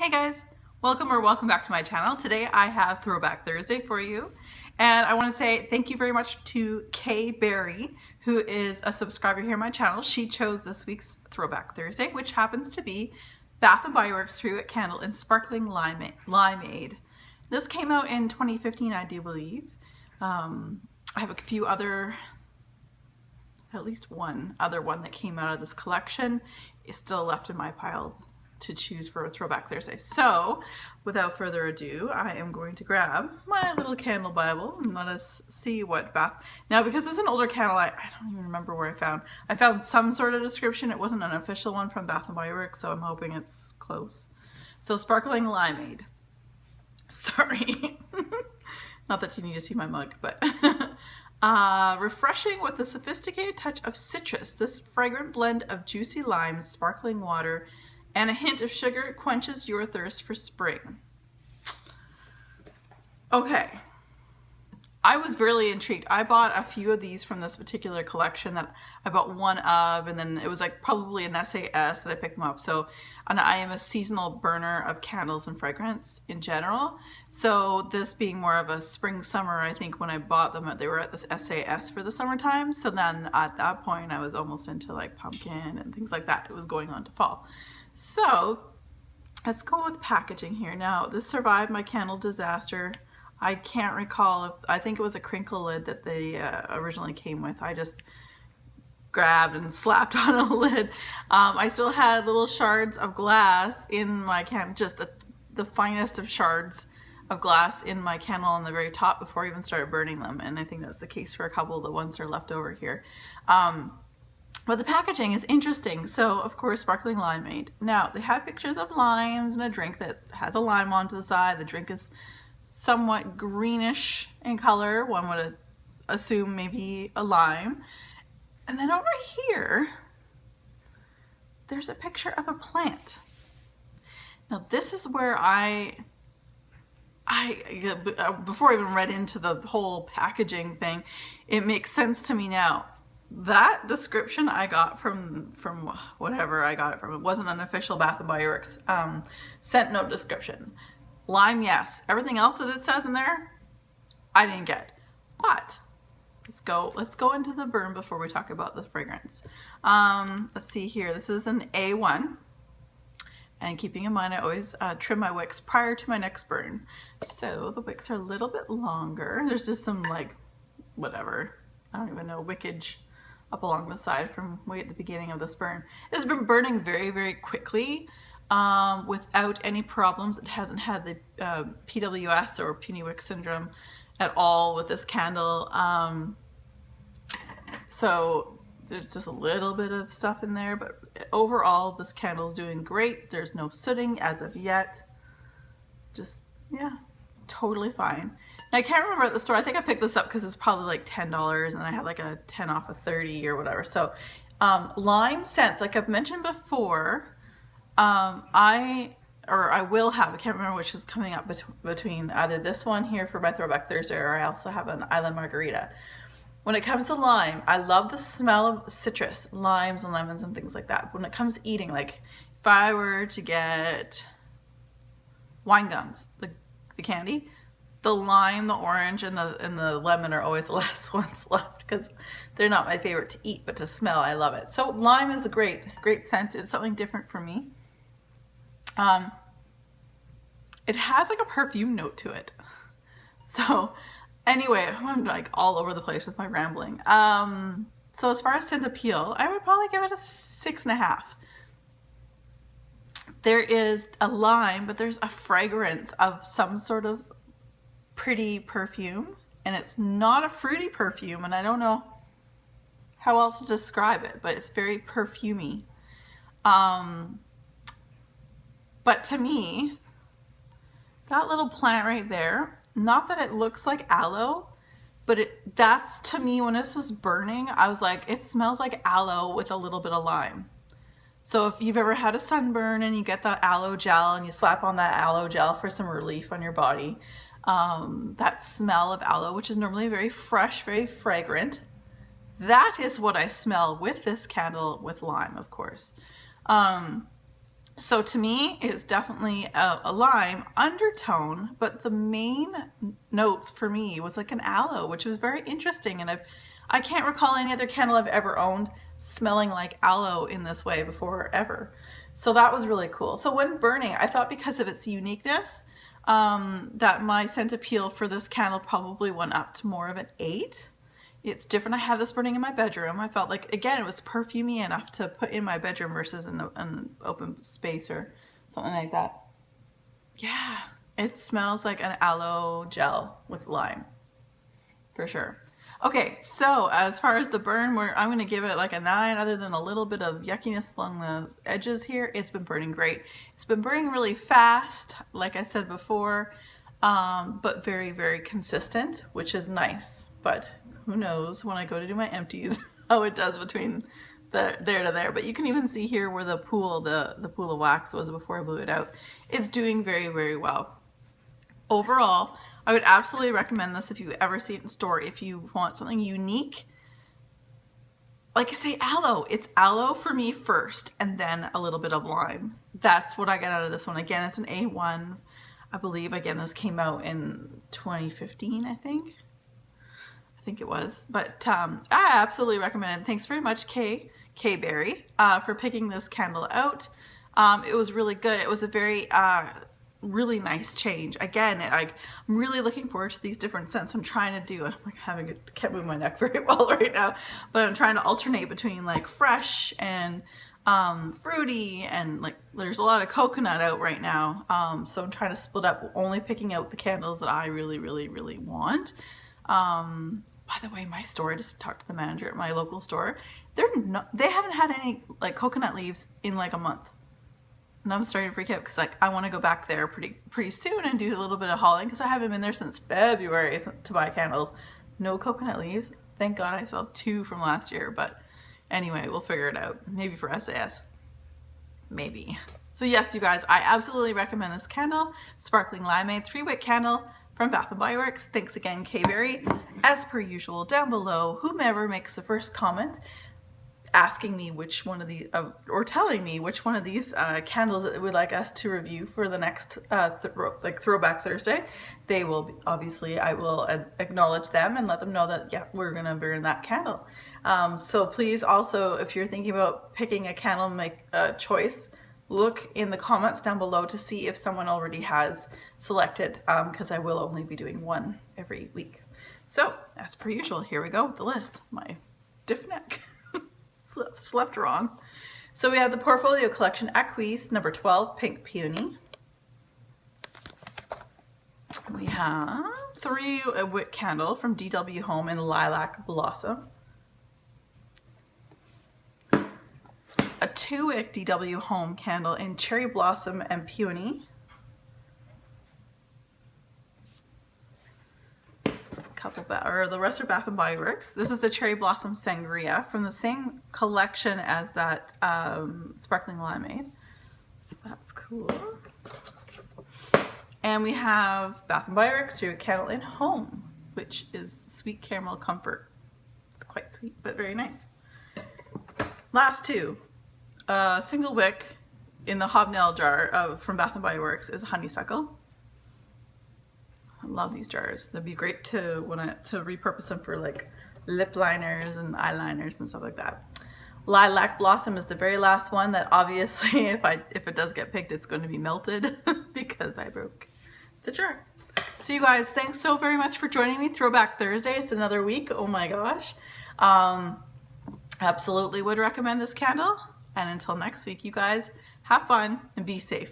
Hey guys, welcome back to my channel. Today I have Throwback Thursday for you, and I want to say thank you very much to Kay Berry, who is a subscriber here on my channel. She chose this week's Throwback Thursday, which happens to be Bath & Body Works Through It Candle in Sparkling Limeade. This came out in 2015, I do believe. I have a few other, at least one other one that came out of this collection is still left in my pile to choose for a Throwback Thursday. So without further ado, I am going to grab my little candle Bible and let us see what Bath. Now, because it's an older candle, I don't even remember where I found some sort of description. It wasn't an official one from Bath & Body Works, so I'm hoping it's close. So Sparkling Limeade. Sorry. Not that you need to see my mug, but refreshing with a sophisticated touch of citrus. This fragrant blend of juicy limes, sparkling water, and a hint of sugar quenches your thirst for spring. Okay, I was really intrigued. I bought a few of these from this particular collection that I bought one of, and then it was like probably an SAS that I picked them up. So, and I am a seasonal burner of candles and fragrance in general. So this being more of a spring summer, I think when I bought them, they were at this SAS for the summertime. So then at that point I was almost into like pumpkin and things like that. It was going on to fall. So let's go with packaging here. Now, this survived my candle disaster. I can't recall if, I think it was a crinkle lid that they originally came with. I just grabbed and slapped on a lid. I still had little shards of glass in my candle, just the finest of shards of glass in my candle on the very top before I even started burning them. And I think that's the case for a couple of the ones that are left over here. But the packaging is interesting. So, of course, Sparkling Limeade. Now, they have pictures of limes and a drink that has a lime on to the side. The drink is somewhat greenish in color. One would assume maybe a lime. And then over here, there's a picture of a plant. Now, this is where before I even read into the whole packaging thing, it makes sense to me now. That description I got from whatever I got it from. It wasn't an official Bath & Body Works scent note description. Lime, yes. Everything else that it says in there, I didn't get. But let's go into the burn before we talk about the fragrance. Let's see here. This is an A1. And keeping in mind, I always trim my wicks prior to my next burn. So the wicks are a little bit longer. There's just some like, whatever, I don't even know, wickage up along the side from way at the beginning of this burn. It's been burning very, very quickly without any problems. It hasn't had the PWS or puny wick syndrome at all with this candle. So there's just a little bit of stuff in there, but overall this candle is doing great. There's no sooting as of yet. Just, yeah, totally fine. Now, I can't remember at the store. I think I picked this up because it's probably like $10 and I had like a 10 off of 30 or whatever. So lime scents, like I've mentioned before, I will have, I can't remember which is coming up between either this one here for my Throwback Thursday, or I also have an Island Margarita. When it comes to lime, I love the smell of citrus, limes and lemons and things like that. When it comes to eating, like if I were to get wine gums, the candy, the lime, the orange, and the lemon are always the last ones left because they're not my favorite to eat, but to smell, I love it. So lime is a great scent. It's something different for me. It has like a perfume note to it. So anyway, I'm like all over the place with my rambling. So as far as scent appeal, I would probably give it a 6.5. There is a lime, but there's a fragrance of some sort of pretty perfume, and it's not a fruity perfume, and I don't know how else to describe it, but it's very perfumey. But to me, that little plant right there, not that it looks like aloe, but that's to me, when this was burning, I was like, it smells like aloe with a little bit of lime. So if you've ever had a sunburn and you get that aloe gel and you slap on that aloe gel for some relief on your body, that smell of aloe, which is normally very fresh, very fragrant, that is what I smell with this candle with lime, of course. So to me, it's definitely a lime undertone, but the main notes for me was like an aloe, which was very interesting. And I can't recall any other candle I've ever owned smelling like aloe in this way before, ever. So that was really cool. So when burning, I thought because of its uniqueness, that my scent appeal for this candle probably went up to more of an 8. It's different. I had this burning in my bedroom. I felt like, again, it was perfumey enough to put in my bedroom versus in an open space or something like that. Yeah, it smells like an aloe gel with lime, for sure. Okay, so as far as the burn, I'm going to give it like a 9, other than a little bit of yuckiness along the edges here. It's been burning great. It's been burning really fast, like I said before, but very, very consistent, which is nice. But who knows when I go to do my empties how it does between there to there. But you can even see here where the pool of wax was before I blew it out. It's doing very, very well. Overall, I would absolutely recommend this if you ever see it in store. If you want something unique, like I say, aloe. It's aloe for me first, and then a little bit of lime. That's what I got out of this one. Again, it's an A1, I believe. Again, this came out in 2015, I think it was. But I absolutely recommend it. Thanks very much, K Berry, for picking this candle out. It was really good. It was a very really nice change. Again, I'm really looking forward to these different scents. I'm trying to do, I'm like can't move my neck very well right now, but I'm trying to alternate between like fresh and fruity, and like there's a lot of coconut out right now. So I'm trying to split up, only picking out the candles that I really, really, really want. By the way, my store, I just talked to the manager at my local store. They haven't had any like coconut leaves in like a month. And I'm starting to freak out because like I want to go back there pretty soon and do a little bit of hauling, because I haven't been there since February to buy candles. No coconut leaves. Thank God I still have 2 from last year, but anyway, we'll figure it out. Maybe for SAS. Maybe. So yes, you guys, I absolutely recommend this candle. Sparkling Limeade 3-wick candle from Bath & Body Works. Thanks again, K-Berry. As per usual, down below, whomever makes the first comment asking me which one of these, or telling me which one of these candles that they would like us to review for the next like Throwback Thursday, they will obviously, I will acknowledge them and let them know that, yeah, we're gonna burn that candle. So please also, if you're thinking about picking a candle, make a choice, look in the comments down below to see if someone already has selected, because I will only be doing one every week. So as per usual, here we go with the list. My stiff neck. Slept wrong. So we have the Portfolio Collection Acquise number 12, Pink Peony. We have 3-wick candle from DW Home in Lilac Blossom. A 2-wick DW Home candle in Cherry Blossom and Peony. Or the rest are Bath & Body Works. This is the Cherry Blossom Sangria from the same collection as that Sparkling Limeade. So that's cool. And we have Bath & Body Works through Candle in Home, which is Sweet Caramel Comfort. It's quite sweet, but very nice. Last 2. Single wick in the hobnail jar from Bath & Body Works is Honeysuckle. I love these jars. They'd be great to repurpose them for like lip liners and eyeliners and stuff like that. Lilac Blossom is the very last one that obviously if it does get picked, it's going to be melted because I broke the jar. So you guys, thanks so very much for joining me. Throwback Thursday. It's another week. Oh my gosh. Absolutely would recommend this candle. And until next week, you guys, have fun and be safe.